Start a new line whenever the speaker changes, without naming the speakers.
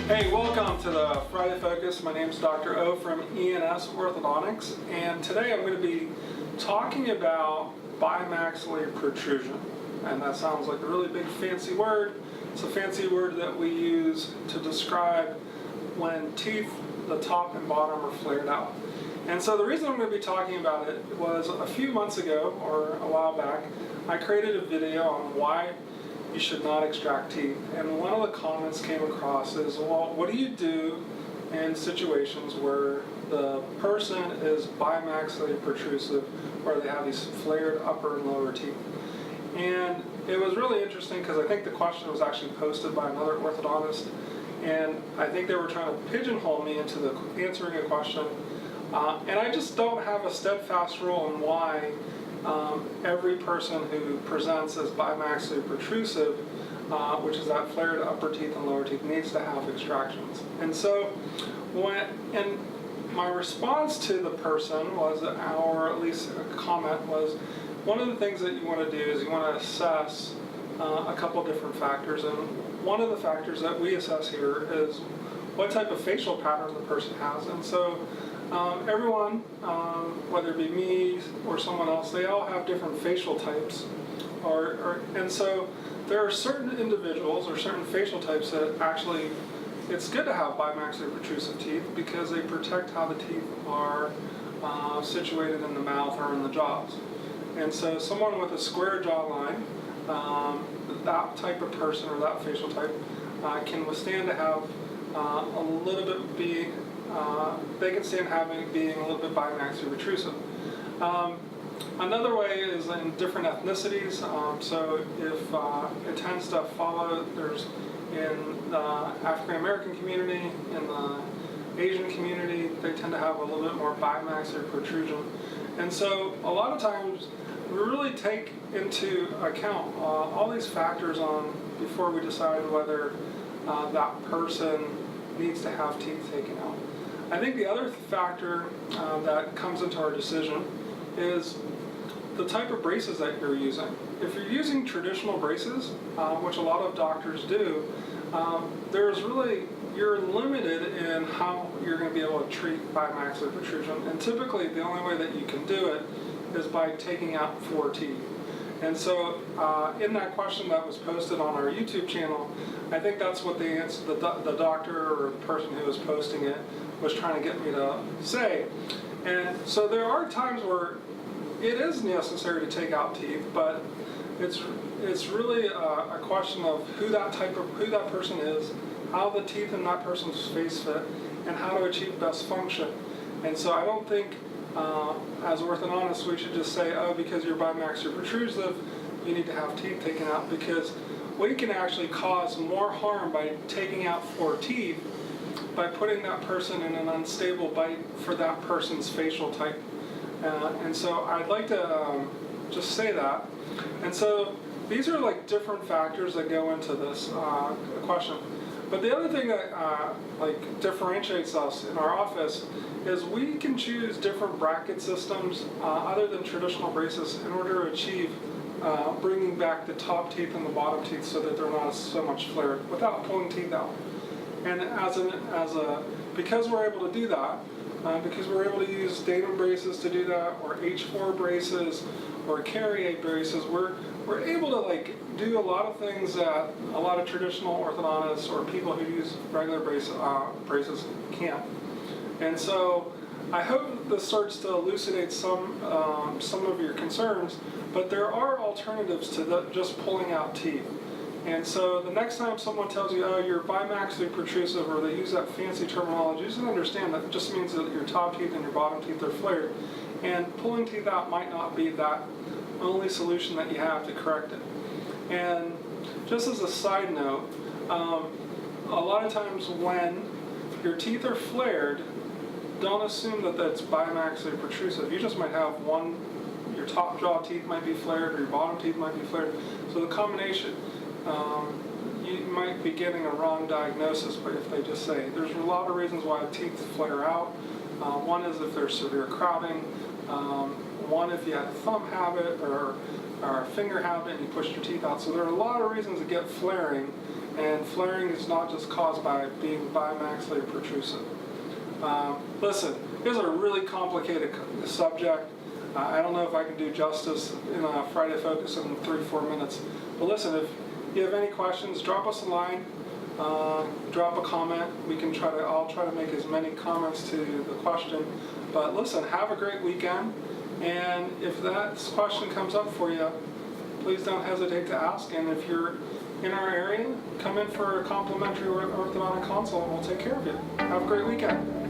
Hey, welcome to the Friday Focus. My name is Dr. O from E&S Orthodontics, and today I'm going to be talking about bimaxillary protrusion. And that sounds like a really big fancy word. It's a fancy word that we use to describe when teeth, the top and bottom, are flared out. And so the reason I'm going to be talking about it was a few months ago, or a while back, I created a video on why you should not extract teeth. And one of the comments came across is, well, what do you do in situations where the person is bimaxillary protrusive, where they have these flared upper and lower teeth? And it was really interesting because I think the question was actually posted by another orthodontist, and I think they were trying to pigeonhole me into answering a question. And I just don't have a steadfast rule on why every person who presents as bimaxillary protrusive, which is that flared upper teeth and lower teeth, needs to have extractions. And so, my response to the person was, or at least a comment was, one of the things that you want to do is you want to assess a couple different factors. And one of the factors that we assess here is what type of facial pattern the person has. And so everyone, whether it be me or someone else, they all have different facial types. And so there are certain individuals or certain facial types that actually, it's good to have bimaxillary protrusive teeth because they protect how the teeth are situated in the mouth or in the jaws. And so someone with a square jawline, that type of person or that facial type can withstand to have a little bit they can stand being a little bit bimaxillary protrusive. Another way is in different ethnicities. So if it tends to follow, there's in the African American community, in the Asian community, they tend to have a little bit more bimaxillary protrusion. And so a lot of times we really take into account all these factors before we decide whether that person needs to have teeth taken out. I think the other factor that comes into our decision is the type of braces that you're using. If you're using traditional braces, which a lot of doctors do, you're limited in how you're going to be able to treat bimaxillary protrusion. And typically the only way that you can do it is by taking out 4 teeth. And so in that question that was posted on our YouTube channel, I think that's what the doctor or the person who was posting it was trying to get me to say. And so there are times where it is necessary to take out teeth, but it's really a question of who that person is, how the teeth in that person's face fit, and how to achieve best function. And so I don't think as orthodontists we should just say, oh, because you're bimaxillary protrusive, you need to have teeth taken out, because we can actually cause more harm by taking out 4 teeth by putting that person in an unstable bite for that person's facial type. And so I'd like to just say that. And so these are like different factors that go into this question. But the other thing that differentiates us in our office is we can choose different bracket systems other than traditional braces in order to achieve bringing back the top teeth and the bottom teeth so that they're not so much flared without pulling teeth out. And because we're able to do that, because we're able to use datum braces to do that, or H4 braces, or Carrier braces, we're able to do a lot of things that a lot of traditional orthodontists or people who use regular braces can't. And so I hope this starts to elucidate some of your concerns, but there are alternatives to just pulling out teeth. And so the next time someone tells you, oh, you're bimaxillary protrusive, or they use that fancy terminology, just understand that it just means that your top teeth and your bottom teeth are flared. And pulling teeth out might not be that only solution that you have to correct it. And just as a side note, a lot of times when your teeth are flared, don't assume that that's bimaxillary protrusive. You just might have your top jaw teeth might be flared, or your bottom teeth might be flared. So the combination, you might be getting a wrong diagnosis, but if they just say, there's a lot of reasons why teeth flare out. One is if there's severe crowding. One if you had a thumb habit or a finger habit and you pushed your teeth out. So there are a lot of reasons to get flaring, And flaring is not just caused by being bimaxillary protrusive. Listen, this is a really complicated subject. I don't know if I can do justice in a Friday Focus in 3-4 minutes. But listen, if you have any questions, drop us a line, drop a comment. I'll try to make as many comments to the question. But listen, have a great weekend. And if that question comes up for you, please don't hesitate to ask. And if you're in our area, come in for a complimentary orthodontic consult and we'll take care of you. Have a great weekend.